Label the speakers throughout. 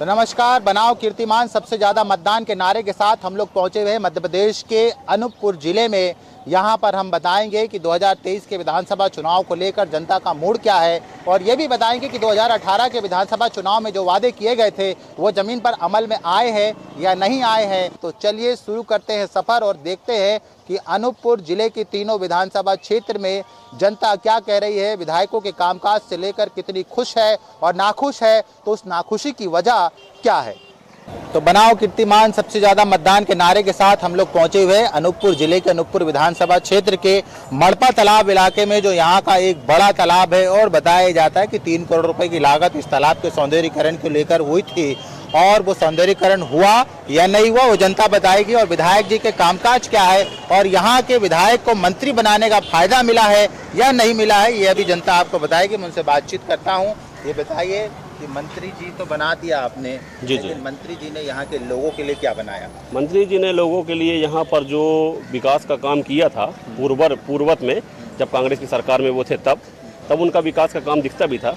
Speaker 1: नमस्कार। बनाओ कीर्तिमान सबसे ज़्यादा मतदान के नारे के साथ हम लोग पहुंचे हुए हैं मध्य प्रदेश के अनूपपुर जिले में। यहां पर हम बताएंगे कि 2023 के विधानसभा चुनाव को लेकर जनता का मूड क्या है और ये भी बताएंगे कि 2018 के विधानसभा चुनाव में जो वादे किए गए थे वो ज़मीन पर अमल में आए हैं या नहीं आए हैं। तो चलिए शुरू करते हैं सफ़र और देखते हैं कि अनूपपुर जिले की तीनों विधानसभा क्षेत्र में जनता क्या कह रही है, विधायकों के कामकाज से लेकर कितनी खुश है और नाखुश है, तो उस नाखुशी की वजह क्या है। तो बनाओ कीर्तिमान सबसे ज्यादा मतदान के नारे के साथ हम लोग पहुंचे हुए अनूपपुर जिले के अनूपपुर विधानसभा क्षेत्र के मड़पा तालाब इलाके में, जो यहाँ का एक बड़ा तालाब है और बताया जाता है कि 3 करोड़ रुपए की लागत इस तालाब के सौंदर्यीकरण को लेकर हुई थी और वो सौंदर्यीकरण हुआ या नहीं हुआ वो जनता बताएगी। और विधायक जी के कामकाज क्या है और यहाँ के विधायक को मंत्री बनाने का फायदा मिला है या नहीं मिला है, ये अभी जनता आपको बताएगी। मैं उनसे बातचीत करता हूँ। ये बताइए कि मंत्री जी तो बना दिया आपने, लेकिन मंत्री जी ने यहाँ के लोगों के लिए क्या बनाया?
Speaker 2: मंत्री जी ने लोगों के लिए यहाँ पर जो विकास का काम किया था पूर्वत में, जब कांग्रेस की सरकार में वो थे तब उनका विकास का काम दिखता भी था।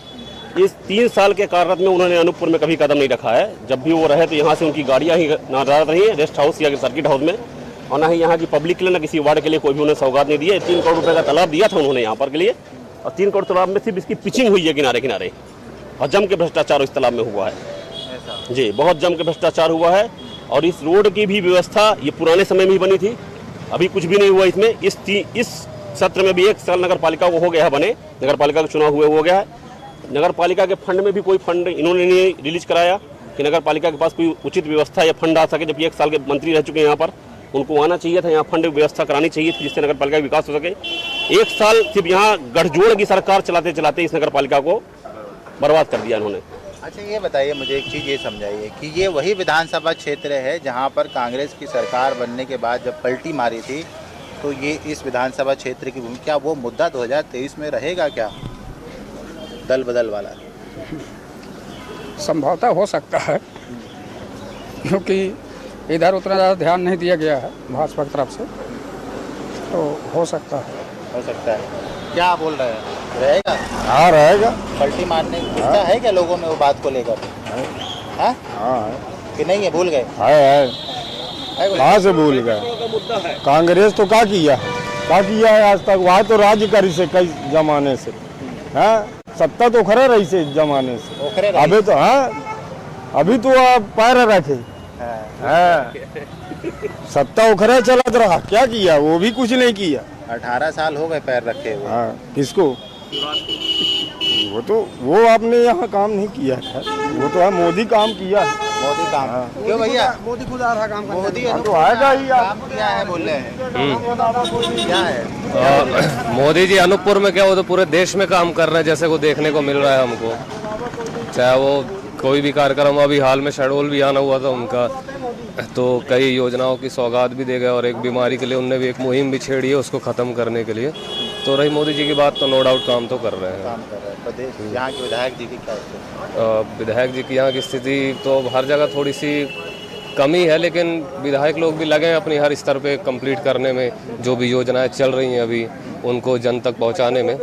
Speaker 2: इस 3 साल के कार्यकाल में उन्होंने अनूपपुर में कभी कदम नहीं रखा है। जब भी वो रहे तो यहाँ से उनकी गाड़ियाँ ही नाराज रही हैं रेस्ट हाउस या सर्किट हाउस में, और ना ही यहाँ की पब्लिक के लिए, ना किसी वार्ड के लिए कोई भी उन्हें सौगात नहीं दी है। 3 करोड़ रुपये का तालाब दिया था उन्होंने यहाँ पर के लिए, और 3 करोड़ तालाब में सिर्फ इसकी पिचिंग हुई है किनारे किनारे, और जम के भ्रष्टाचार इस तालाब में हुआ है जी, बहुत जम के भ्रष्टाचार हुआ है। और इस रोड की भी व्यवस्था ये पुराने समय में ही बनी थी, अभी कुछ भी नहीं हुआ इसमें। इस सत्र में भी 1 साल नगर पालिका को हो गया है बने, नगर पालिका का चुनाव हुए हो गया है। नगर पालिका के फंड में भी कोई फंड इन्होंने नहीं रिलीज कराया कि नगर पालिका के पास कोई उचित व्यवस्था या फंड आ सके, जबकि 1 साल के मंत्री रह चुके हैं यहाँ पर। उनको आना चाहिए था, यहाँ फंड व्यवस्था करानी चाहिए थी जिससे नगर पालिका का विकास हो सके। 1 साल सिर्फ यहाँ गठजोड़ की सरकार चलाते चलाते इस नगर पालिका को बर्बाद कर दिया इन्होंने।
Speaker 1: अच्छा, ये बताइए मुझे एक चीज़ ये समझाइए कि ये वही विधानसभा क्षेत्र है जहाँ पर कांग्रेस की सरकार बनने के बाद जब पलटी मारी थी, तो ये इस विधानसभा क्षेत्र की भूमिका, वो मुद्दा 2023 में रहेगा क्या, दल बदल वाला?
Speaker 3: संभवतः हो सकता है, क्योंकि इधर उतना ज़्यादा ध्यान नहीं दिया गया है भाजपा की तरफ से, तो हो सकता है।
Speaker 1: क्या बोल रहे हैं, रहेगा?
Speaker 3: हाँ, रहेगा।
Speaker 1: पलटी मारने की गुस्सा है क्या लोगों में वो बात को लेकर? हाँ कि नहीं है, भूल गए?
Speaker 3: है कहाँ से भूल गए? कांग्रेस तो क्या किया है आज तक? वहाँ तो राज्य करी से कई जमाने से, हाँ, सत्ता तो खरे रही से जमाने से। अभी तो अभी तो आप पैर रखे, सत्ता उखरे चलत रहा, क्या किया? वो भी कुछ नहीं किया।
Speaker 1: 18 साल हो गए पैर रखे हुए।
Speaker 3: हाँ, किसको? वो आपने यहाँ काम नहीं किया है, वो तो है मोदी काम किया है।
Speaker 1: मोदी काम? क्यों भैया?
Speaker 3: मोदी खुद आ रहा काम करने।
Speaker 1: मोदी
Speaker 3: तो आएगा ही।
Speaker 1: काम क्या है बोल रहे हैं? क्या है?
Speaker 4: मोदी जी अनूपपुर में क्या, वो तो पूरे देश में काम कर रहे हैं जैसे को देखने को मिल रहा है हमको। चाहे वो कोई भी कार्यक्रम, अभी हाल में शेड्यूल भी आना हुआ था उनका, तो कई योजनाओं की सौगात भी दे गए, और एक बीमारी के लिए उनने भी एक मुहिम भी छेड़ी है उसको ख़त्म करने के लिए। तो रही मोदी जी की बात, तो नो डाउट काम तो कर रहे हैं।
Speaker 1: प्रदेश यहाँ के विधायक जी की क्या स्थिति?
Speaker 4: विधायक जी की यहाँ की स्थिति तो हर जगह थोड़ी सी कमी है, लेकिन विधायक लोग भी लगे हैं अपनी हर स्तर पे कंप्लीट करने में। जो भी योजनाएं चल रही हैं अभी उनको जन तक पहुँचाने में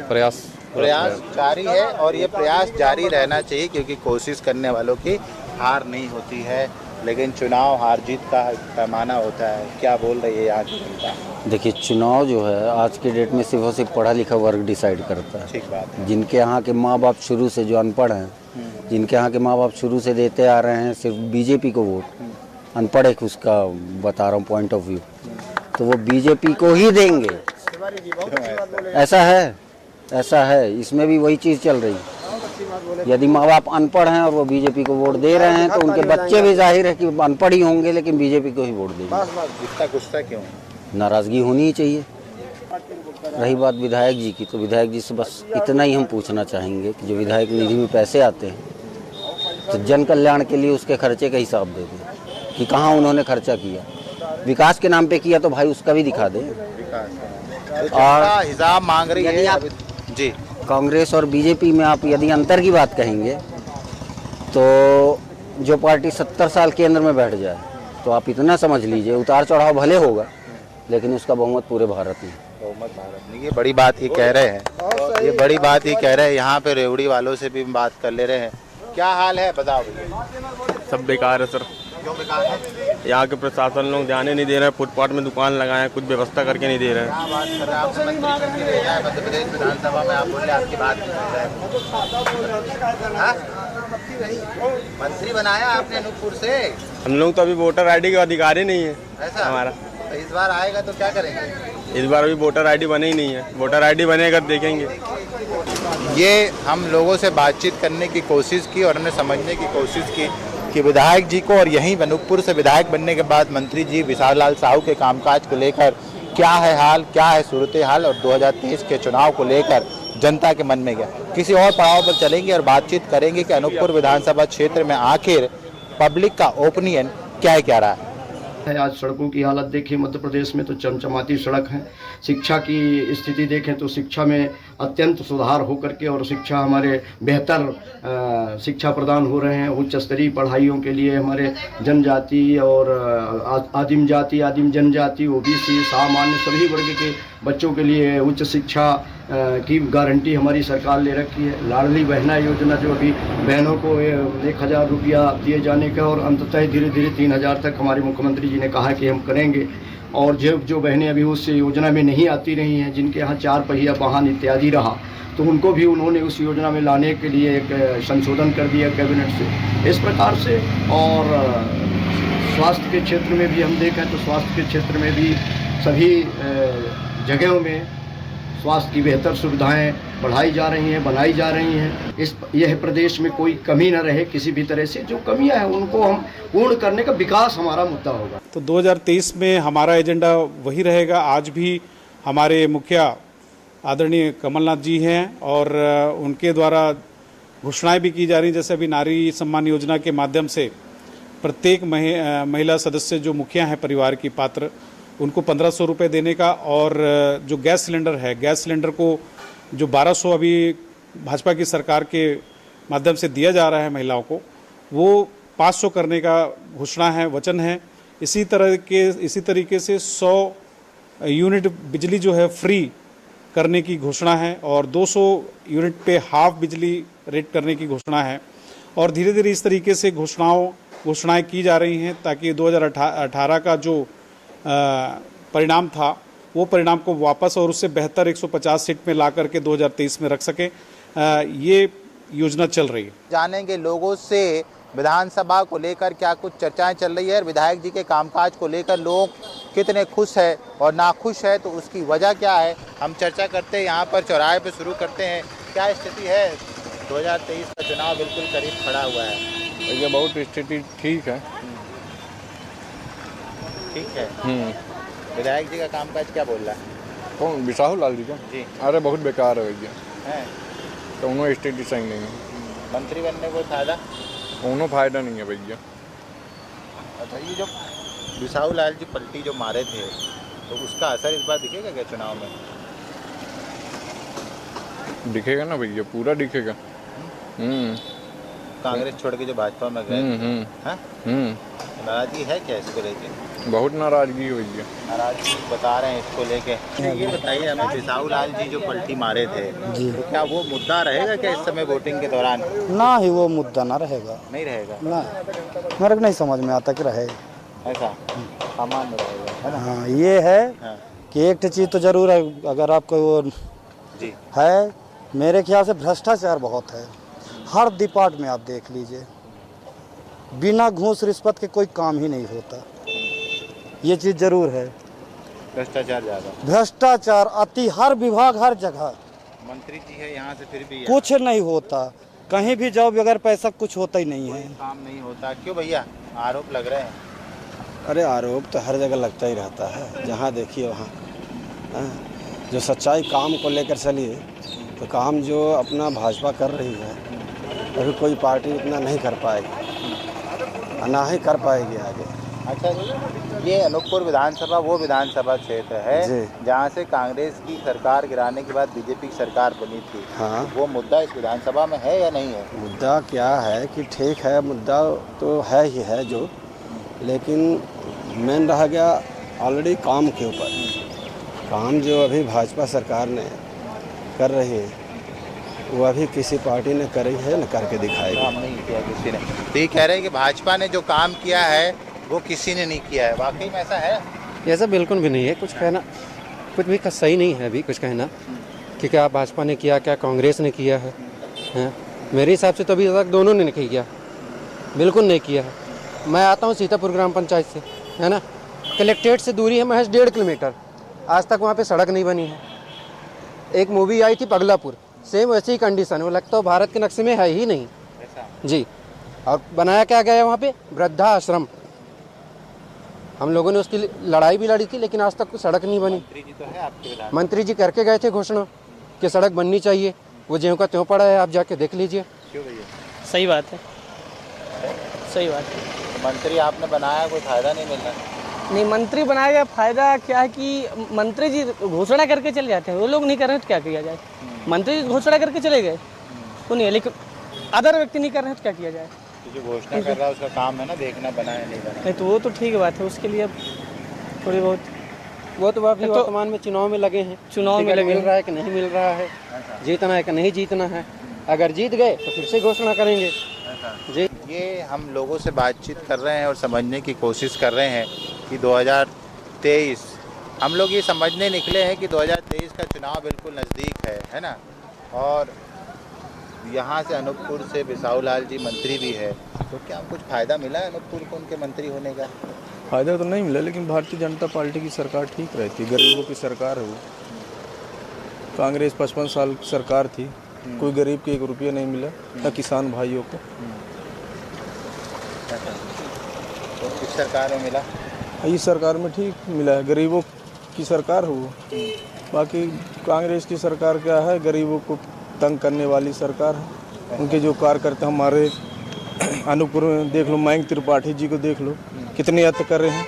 Speaker 4: प्रयास
Speaker 1: जारी है, और ये प्रयास जारी रहना चाहिए, क्योंकि कोशिश करने वालों की हार नहीं होती है, लेकिन चुनाव हार जीत का पैमाना होता है। क्या बोल रही है यहाँ की जनता?
Speaker 5: देखिए, चुनाव जो है आज के डेट में सिर्फ और सिर्फ पढ़ा लिखा वर्ग डिसाइड करता है।
Speaker 1: ठीक बात है।
Speaker 5: जिनके यहाँ के माँ बाप शुरू से जो अनपढ़ हैं, जिनके यहाँ के माँ बाप शुरू से देते आ रहे हैं सिर्फ बीजेपी को वोट, अनपढ़ है उसका बता रहा हूँ पॉइंट ऑफ व्यू, तो वो बीजेपी को ही देंगे। ऐसा है, इसमें भी वही चीज़ चल रही है। यदि माँ बाप अनपढ़ हैं और वो बीजेपी को वोट दे रहे हैं, तो उनके बच्चे भी जाहिर है कि अनपढ़ ही होंगे, लेकिन बीजेपी को ही वोट देंगे।
Speaker 1: इतना गुस्सा क्यों?
Speaker 5: नाराज़गी होनी ही चाहिए। रही बात विधायक जी की, तो विधायक जी से बस इतना ही हम पूछना चाहेंगे कि जो विधायक निधि में पैसे आते हैं, तो जन कल्याण के लिए उसके खर्चे का हिसाब दे दें कि कहाँ उन्होंने खर्चा किया। विकास के नाम पे किया तो भाई उसका भी दिखा दें।
Speaker 1: और हिसाब मांग रही है
Speaker 5: आप
Speaker 1: जी।
Speaker 5: कांग्रेस और बीजेपी में आप यदि अंतर की बात कहेंगे, तो जो पार्टी 70 साल केंद्र में बैठ जाए, तो आप इतना समझ लीजिए उतार चढ़ाव भले होगा, लेकिन उसका बहुमत पूरे भारत में।
Speaker 1: बहुमत भारत में, ये बड़ी बात ही कह रहे हैं, ये बड़ी बात ही कह रहे हैं। यहाँ पे रेवड़ी वालों से भी बात कर ले रहे हैं। क्या हाल है बताओ भैया।
Speaker 6: सब बेकार है सर।
Speaker 1: क्यों बेकार है?
Speaker 6: यहाँ के प्रशासन लोग ध्यान ही नहीं दे रहे हैं। फुटपाथ में दुकान लगाए, कुछ व्यवस्था करके नहीं दे रहे हैं।
Speaker 1: क्या बात कर रहे हैं आप? मंत्री बन के भेजा है मध्य प्रदेश विधानसभा में, आप बोल रहे हैं आपकी बात नहीं सुन रहे। हाँ? मंत्री बनाया आपने अनूपपुर से?
Speaker 6: हम लोग तो अभी वोटर आईडी का अधिकार ही नहीं है
Speaker 1: ऐसा
Speaker 6: हमारा।
Speaker 1: तो इस बार आएगा तो क्या करेंगे?
Speaker 6: इस बार अभी वोटर आईडी बने ही नहीं है। वोटर आईडी बनेगा तो देखेंगे।
Speaker 1: ये हम लोगों से बातचीत करने की कोशिश की और हमने समझने की कोशिश की कि विधायक जी को और यहीं अनूपपुर से विधायक बनने के बाद मंत्री जी विशाल लाल साहू के कामकाज को लेकर क्या है हाल, क्या है सूरत हाल और 2023 के चुनाव को लेकर जनता के मन में क्या। किसी और पड़ाव पर चलेंगे और बातचीत करेंगे कि अनूपपुर विधानसभा क्षेत्र में आखिर पब्लिक का ओपिनियन क्या रहा है।
Speaker 7: आज सड़कों की हालत देखिए, मध्य प्रदेश में तो चमचमाती सड़क है। शिक्षा की स्थिति देखें तो शिक्षा में अत्यंत सुधार हो करके और शिक्षा हमारे बेहतर शिक्षा प्रदान हो रहे हैं। उच्च स्तरीय पढ़ाइयों के लिए हमारे जनजाति और आदिम जाति, आदिम जनजाति, ओबीसी, सामान्य सभी वर्ग के बच्चों के लिए उच्च शिक्षा की गारंटी हमारी सरकार ले रखी है। लाडली बहना योजना जो अभी बहनों को 1000 रुपया दिए जाने का और अंततः धीरे धीरे 3000 तक हमारे मुख्यमंत्री जी ने कहा कि हम करेंगे। और जो बहनें अभी उस योजना में नहीं आती रही हैं, जिनके यहाँ 4 पहिया वाहन इत्यादि रहा, तो उनको भी उन्होंने उस योजना में लाने के लिए एक संशोधन कर दिया कैबिनेट से। इस प्रकार से और स्वास्थ्य के क्षेत्र में भी हम देखें तो स्वास्थ्य के क्षेत्र में भी सभी जगहों में स्वास्थ्य की बेहतर सुविधाएं बढ़ाई जा रही हैं, बनाई जा रही हैं। यह प्रदेश में कोई कमी न रहे किसी भी तरह से। जो कमियां हैं उनको हम पूर्ण करने का विकास हमारा मुद्दा होगा।
Speaker 8: तो 2023 में हमारा एजेंडा वही रहेगा। आज भी हमारे मुखिया आदरणीय कमलनाथ जी हैं और उनके द्वारा घोषणाएं भी की जा रही हैं। जैसे अभी नारी सम्मान योजना के माध्यम से प्रत्येक महिला सदस्य जो मुखिया हैं परिवार की पात्र, उनको 1500 रुपये देने का, और जो गैस सिलेंडर है, गैस सिलेंडर को जो 1200 अभी भाजपा की सरकार के माध्यम से दिया जा रहा है महिलाओं को, वो 500 करने का घोषणा है, वचन है। इसी तरीके से 100 यूनिट बिजली जो है फ्री करने की घोषणा है और 200 यूनिट पे हाफ बिजली रेट करने की घोषणा है। और धीरे धीरे इस तरीके से घोषणाएं की जा रही हैं ताकि 2018 का जो परिणाम था वो परिणाम को वापस और उससे बेहतर 150 सीट में ला करके 2023 में रख सके। ये योजना चल रही है।
Speaker 1: जानेंगे लोगों से विधानसभा को लेकर क्या कुछ चर्चाएं चल रही है और विधायक जी के कामकाज को लेकर लोग कितने खुश है और नाखुश है, तो उसकी वजह क्या है हम चर्चा करते हैं। यहाँ पर चौराहे पे शुरू करते हैं। क्या स्थिति है? 2023 का चुनाव बिल्कुल करीब खड़ा हुआ है।
Speaker 3: ये बहुत स्थिति ठीक है।
Speaker 1: ठीक है। विधायक जी का कामकाज क्या बोल रहा है?
Speaker 3: कौन? विशाल लाल जी का?
Speaker 1: जी।
Speaker 3: अरे बहुत बेकार है भैया।
Speaker 1: है
Speaker 3: तो उन्होंने स्थिति सही नहीं है।
Speaker 1: मंत्री बनने को फायदा?
Speaker 3: उन्होंने फायदा नहीं है भैया।
Speaker 1: अच्छा, ये जो विशाल लाल जी पलटी जो मारे थे, तो उसका असर इस बार दिखेगा क्या चुनाव में?
Speaker 3: दिखेगा ना भैया, पूरा दिखेगा।
Speaker 1: कांग्रेस छोड़ के जो भाजपा में गए, नाराजगी है क्या इसको लेके?
Speaker 3: बहुत नाराजगी हुई है।
Speaker 1: नाराजगी बता रहे हैं इसको लेके। ये बताइए हमें, विशाल लाल जी जो पलटी मारे थे जी, तो क्या वो मुद्दा रहेगा क्या इस समय वोटिंग के दौरान?
Speaker 9: ना ही वो मुद्दा ना रहेगा।
Speaker 1: नहीं रहेगा
Speaker 9: ना, मेरे को नहीं समझ में आता कि रहेगा।
Speaker 1: ऐसा सामान्य रहेगा, है ना?
Speaker 9: हाँ, ये है कि एक चीज़ तो जरूर है, अगर आपको वो
Speaker 1: जी
Speaker 9: है, मेरे ख्याल से भ्रष्टाचार बहुत है। हर डिपार्ट में आप देख लीजिए, बिना घूस रिश्वत के कोई काम ही नहीं होता। ये चीज़ जरूर है,
Speaker 1: भ्रष्टाचार ज़्यादा,
Speaker 9: भ्रष्टाचार अति, हर विभाग हर जगह।
Speaker 1: मंत्री जी है यहाँ से फिर भी
Speaker 9: कुछ नहीं होता, कहीं भी जाओ बगैर पैसा कुछ होता ही नहीं है,
Speaker 1: काम नहीं होता। क्यों भैया आरोप लग रहे हैं?
Speaker 10: अरे आरोप तो हर जगह लगता ही रहता है, जहाँ देखिए वहाँ। जो सच्चाई काम को लेकर चलिए तो काम जो अपना भाजपा कर रही है, अभी कोई पार्टी इतना नहीं कर पाएगी, ना ही कर पाएगी आगे।
Speaker 1: अच्छा, ये अनूपपुर विधानसभा वो विधानसभा क्षेत्र है जहाँ से कांग्रेस की सरकार गिराने के बाद बीजेपी की सरकार बनी थी।
Speaker 10: हाँ,
Speaker 1: वो मुद्दा इस विधानसभा में है या नहीं है?
Speaker 10: मुद्दा क्या है कि ठीक है, मुद्दा तो है ही है जो, लेकिन मेन रह गया ऑलरेडी काम के ऊपर। काम जो अभी भाजपा सरकार ने कर रही है वो अभी किसी पार्टी ने करी है न करके दिखाएगी।
Speaker 1: काम नहीं किया किसी ने। तो ये कह रहे हैं कि भाजपा ने जो काम किया है वो किसी ने नहीं किया है, वाकई में ऐसा है?
Speaker 11: ऐसा बिल्कुल भी नहीं है, कुछ कहना कुछ भी सही नहीं है अभी कुछ कहना कि क्या भाजपा ने किया, क्या कांग्रेस ने किया है, हैं? मेरे हिसाब से तो अभी तक दोनों ने नहीं किया, बिल्कुल नहीं किया है। मैं आता हूँ सीतापुर ग्राम पंचायत से, है ना, कलेक्ट्रेट से दूरी है महज 1.5 किलोमीटर, आज तक वहाँ पे सड़क नहीं बनी है। एक मूवी आई थी पगलापुर, सेम वैसी ही कंडीशन, वो लगता है भारत के नक्शे में है ही नहीं जी। और बनाया क्या गया है वहाँ पे? वृद्धा आश्रम। हम लोगों ने उसकी लड़ाई भी लड़ी थी, लेकिन आज तक कोई सड़क नहीं बनी।
Speaker 1: मंत्री जी तो है आपके विधायक?
Speaker 11: मंत्री जी करके गए थे घोषणा कि सड़क बननी चाहिए, वो ज्यों का त्यों पड़ा है, आप जाके देख लीजिए।
Speaker 1: क्यों भैया?
Speaker 12: सही बात है, सही बात है।
Speaker 1: मंत्री आपने बनाया, कोई फायदा नहीं मिल रहा?
Speaker 12: नहीं, मंत्री बनाया गया, फायदा क्या है कि मंत्री जी घोषणा करके चले जाते हैं, वो लोग नहीं कर रहे हैं तो क्या किया जाए। मंत्री जी घोषणा करके चले गए तो नहीं है, लेकिन अदर व्यक्ति नहीं कर रहे हैं तो क्या किया जाए।
Speaker 1: जो घोषणा कर रहा है उसका काम है ना देखना, बनाया नहीं बना।
Speaker 12: नहीं तो वो तो ठीक बात है, उसके लिए अब थोड़ी बहुत
Speaker 11: वो तो अभी वर्तमान में चुनाव में लगे हैं,
Speaker 12: चुनाव में लगे
Speaker 11: मिल रहा है कि नहीं मिल रहा है, जीतना है कि नहीं जीतना है। अगर जीत गए तो फिर से घोषणा करेंगे जी।
Speaker 1: ये हम लोगों से बातचीत कर रहे हैं और समझने की कोशिश कर रहे हैं कि 2023 हम लोग ये समझने निकले हैं कि 2023 का चुनाव बिल्कुल नज़दीक है ना। और यहाँ से अनूपपुर से बिसाऊ लाल जी मंत्री भी है, तो क्या कुछ फ़ायदा मिला है अनूपपुर को उनके मंत्री होने का?
Speaker 6: फ़ायदा तो नहीं मिला, लेकिन भारतीय जनता पार्टी की सरकार ठीक रहती है, गरीबों की सरकार है वो। कांग्रेस 55 साल सरकार थी, कोई गरीब के 1 रुपया नहीं मिला, न किसान भाइयों को।
Speaker 1: तो इस सरकार में मिला?
Speaker 6: इस सरकार में ठीक मिला है, गरीबों की सरकार है वो। बाकी कांग्रेस की सरकार क्या है, गरीबों को तंग करने वाली सरकार है। उनके जो कार्यकर्ता हमारे अनूपपुर में देख लो, मयंक त्रिपाठी जी को देख लो, कितने हत्या कर रहे हैं।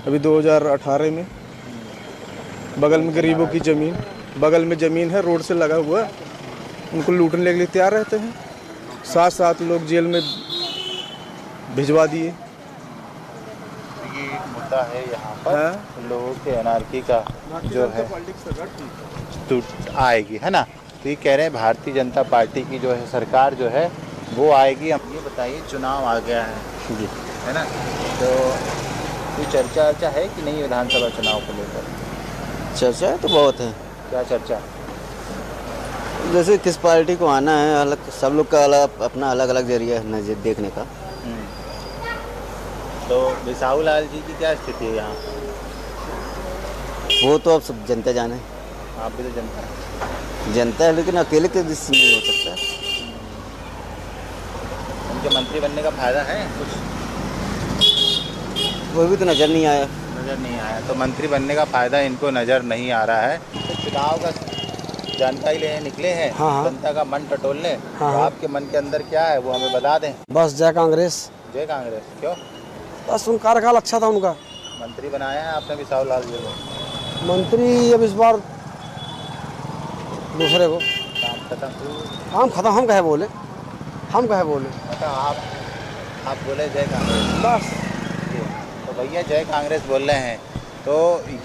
Speaker 6: अभी 2018 में बगल में गरीबों की ज़मीन, बगल में ज़मीन है, रोड से लगा हुआ, उनको लूटने के लिए तैयार रहते हैं। 7 लोग जेल में भिजवा दिए।
Speaker 1: ये मुद्दा है यहाँ पर लोगों के अनारकी का जो है टूट आएगी, है ना। तो ये कह रहे हैं भारतीय जनता पार्टी की जो है सरकार जो है वो आएगी। हम ये बताइए, चुनाव आ गया है जी, है ना, तो कोई चर्चा है कि नहीं विधानसभा चुनाव को लेकर?
Speaker 5: चर्चा तो बहुत है।
Speaker 1: क्या चर्चा?
Speaker 5: जैसे किस पार्टी को आना है, अलग सब लोग का अलग अपना अलग अलग जरिया है नजर देखने का।
Speaker 1: तो बिसाऊ लाल जी की क्या स्थिति है यहाँ?
Speaker 5: वो तो अब सब जनता जाने।
Speaker 1: आप भी तो
Speaker 5: जनता है, लेकिन अकेले के जिससे नहीं हो सकता।
Speaker 1: उनके मंत्री बनने का फायदा है कुछ?
Speaker 5: वो भी तो नज़र नहीं आया।
Speaker 1: नज़र नहीं आया, तो मंत्री बनने का फायदा इनको नज़र नहीं आ रहा है। तो चुनाव का जानकारी लेने निकले हैं, जनता का मन टटोलने। तो आपके मन के अंदर क्या है वो हमें बता दें।
Speaker 9: बस जय कांग्रेस।
Speaker 1: जय कांग्रेस। क्यों?
Speaker 9: बस उनका कार्यकाल अच्छा था उनका।
Speaker 1: मंत्री बनाया है आपने बिसाऊ लाल जी को?
Speaker 9: मंत्री अब इस बार दूसरे को।
Speaker 1: काम खत्म?
Speaker 9: काम खत्म। हम कहे बोले, हम कहे बोले,
Speaker 1: मतलब आप बोले जय कांग्रेस
Speaker 9: बस।
Speaker 1: तो भैया जय कांग्रेस बोल रहे हैं। तो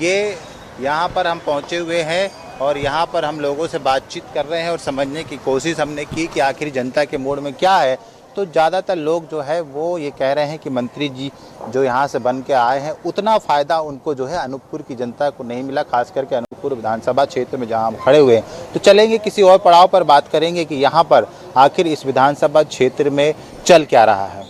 Speaker 1: ये यहाँ पर हम पहुँचे हुए हैं और यहाँ पर हम लोगों से बातचीत कर रहे हैं और समझने की कोशिश हमने की कि आखिर जनता के मूड में क्या है। तो ज़्यादातर लोग जो है वो ये कह रहे हैं कि मंत्री जी जो यहाँ से बन के आए हैं उतना फ़ायदा उनको जो है अनूपपुर की जनता को नहीं मिला, खास करके अनूपपुर विधानसभा क्षेत्र में जहाँ हम खड़े हुए हैं। तो चलेंगे किसी और पड़ाव पर, बात करेंगे कि यहाँ पर आखिर इस विधानसभा क्षेत्र में चल क्या रहा है।